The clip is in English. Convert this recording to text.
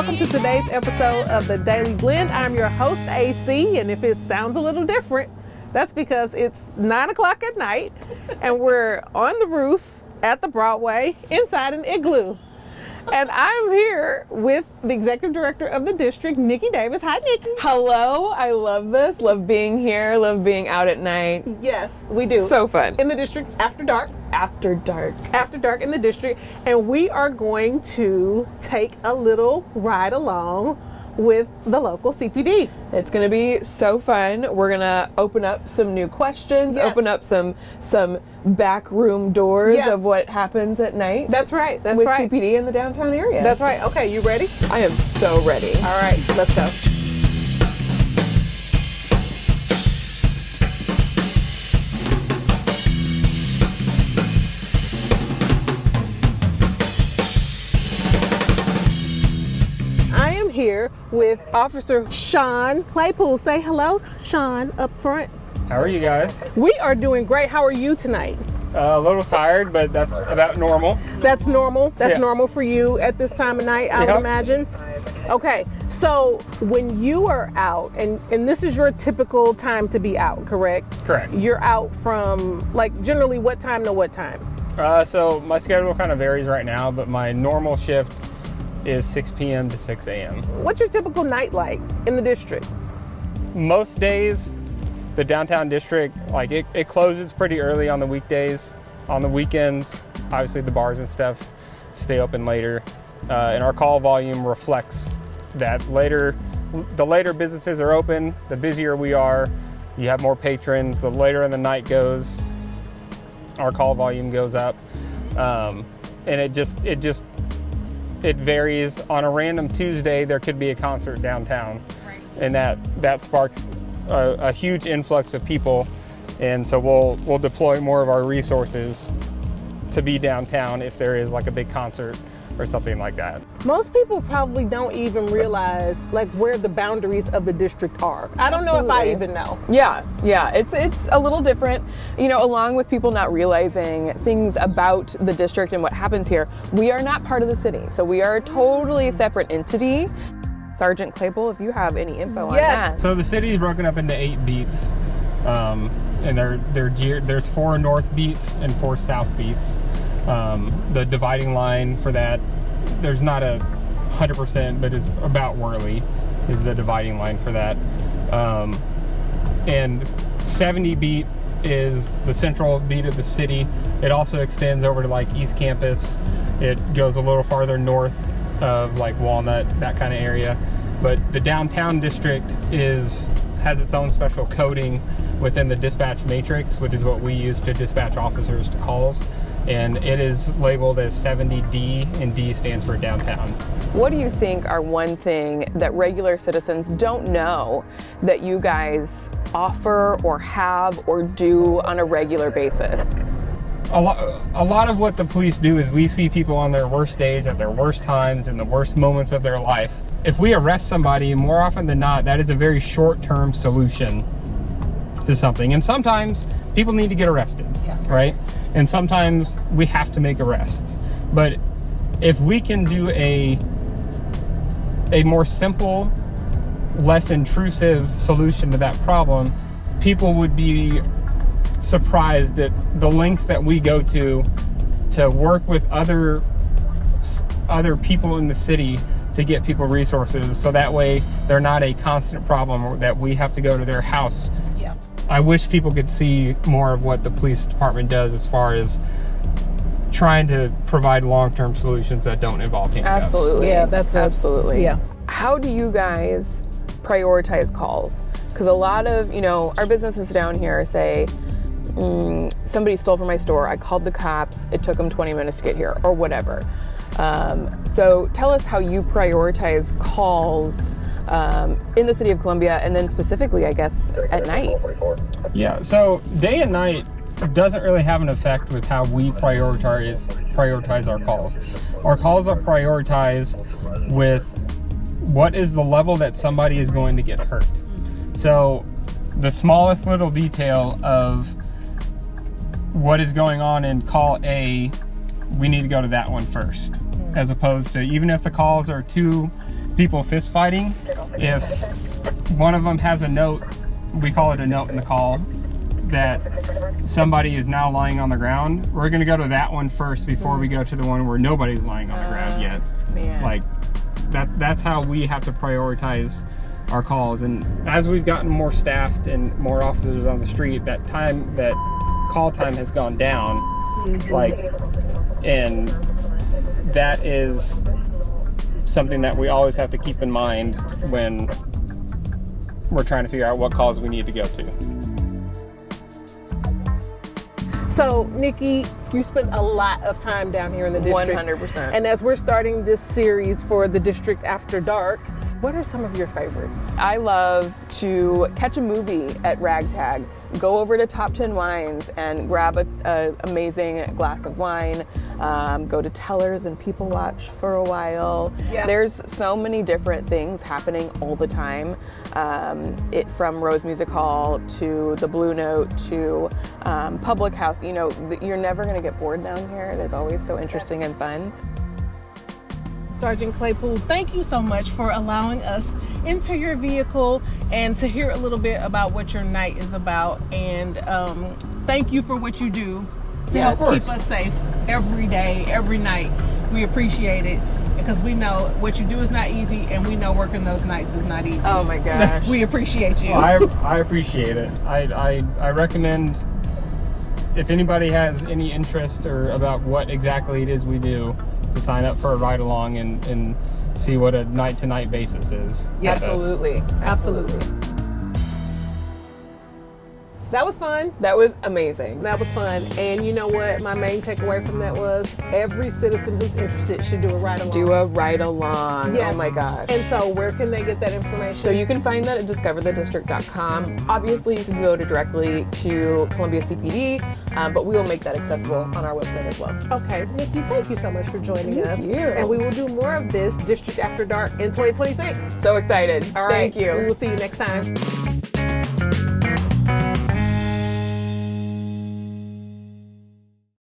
welcome to today's episode of The Daily Blend. I'm your host, AC, and if it sounds a little different, that's because it's 9 o'clock at night and we're on the roof at the Broadway inside an igloo. And I'm here with the executive director of the district, Nickie Davis. Hi, Nickie. Hello. I love this. Love being here. Love being out at night. Yes, we do. So fun. In the district after dark. After dark. After dark in the district. And we are going to take a little ride along with the local CPD. It's going to be so fun. We're going to open up some new questions, Yes. open up some back room doors Yes. of what happens at night. That's right. That's with right. CPD in the downtown area. That's right. Okay, you ready? I am so ready. All right, let's go. I am here with Officer Shawn Claypool. Say hello, Shawn, up front. How are you guys? We are doing great. How are you tonight? A little tired, but that's about normal. That's normal. That's Yeah. normal for you at this time of night, I would Yep. imagine. Okay, so when you are out, and this is your typical time to be out, correct? Correct. You're out from, like, generally what time to what time? So my schedule kind of varies right now, but my normal shift is 6 p.m. to 6 a.m. What's your typical night like in the district? Most days, the downtown district, like it closes pretty early on the weekdays. On the weekends, obviously the bars and stuff stay open later. And our call volume reflects that. The later businesses are open, the busier we are. You have more patrons. The later in the night goes, our call volume goes up. And it varies. On a random Tuesday, there could be a concert downtown, and that sparks a huge influx of people, and so we'll deploy more of our resources to be downtown if there is like a big concert or something like that. Most people probably don't even realize like where the boundaries of the district are. I don't know if I Absolutely. even know. Yeah, it's a little different, along with people not realizing things about the district and what happens here. We are not part of the city, so we are a totally separate entity. Sergeant Claypool, if you have any info on Yes. that. So the city is broken up into 8 beats, and there's 4 north beats and 4 south beats. The dividing line for that, there's not 100%, but it's about Worley is the dividing line for that. And 70 beat is the central beat of the city. It also extends over to like East Campus. It goes a little farther north of like Walnut, that kind of area. But the downtown district has its own special coding within the dispatch matrix, which is what we use to dispatch officers to calls. And it is labeled as 70D, and D stands for downtown. What do you think are one thing that regular citizens don't know that you guys offer or have or do on a regular basis? A lot of what the police do is we see people on their worst days, at their worst times, in the worst moments of their life. If we arrest somebody, more often than not, that is a very short-term solution to something. And sometimes people need to get arrested, right? And sometimes we have to make arrests. But if we can do a more simple, less intrusive solution to that problem, people would be surprised at the lengths that we go to work with other people in the city to get people resources, so that way they're not a constant problem that we have to go to their house. Yeah. I wish people could see more of what the police department does as far as trying to provide long-term solutions that don't involve handcuffs. Absolutely. Yeah, that's absolutely. Yeah. How do you guys prioritize calls? Because a lot of, our businesses down here say, somebody stole from my store, I called the cops, it took them 20 minutes to get here, or whatever. So tell us how you prioritize calls in the city of Columbia, and then specifically, I guess, at night. Yeah, so day and night doesn't really have an effect with how we prioritize our calls. Our calls are prioritized with what is the level that somebody is going to get hurt. So the smallest little detail of what is going on in call A, we need to go to that one first, as opposed to, even if the calls are 2 people fist fighting, if one of them has a note, we call it a note in the call, that somebody is now lying on the ground, we're going to go to that one first before we go to the one where nobody's lying on the ground yet. Man. Like that's how we have to prioritize our calls. And as we've gotten more staffed and more officers on the street, that call time has gone down. Like, and that is something that we always have to keep in mind when we're trying to figure out what calls we need to go to. So, Nickie, you spent a lot of time down here in the district. 100%. And as we're starting this series for the District After Dark, what are some of your favorites? I love to catch a movie at Ragtag, go over to Top 10 Wines and grab a amazing glass of wine, go to Tellers and people watch for a while. Yeah. There's so many different things happening all the time. From Rose Music Hall to the Blue Note to Public House. You know, you're never gonna get bored down here. It is always so interesting and fun. Sergeant Claypool, thank you so much for allowing us into your vehicle and to hear a little bit about what your night is about. And thank you for what you do to help keep us safe every day, every night. We appreciate it because we know what you do is not easy, and we know working those nights is not easy. Oh my gosh. We appreciate you. Well, I appreciate it. I recommend, if anybody has any interest or about what exactly it is we do, to sign up for a ride along and see what a night to night basis is. Yes. Absolutely. Absolutely. That was fun. That was amazing. That was fun. And you know what? My main takeaway from that was every citizen who's interested should do a ride along. Do a ride along. Yes. Oh my gosh. And so where can they get that information? So you can find that at discoverthedistrict.com. Obviously, you can go directly to Columbia CPD, but we will make that accessible on our website as well. Okay, Nickie, thank you so much for joining us. Thank you. And we will do more of this District After Dark in 2026. So excited. All right. Thank you. We will see you next time.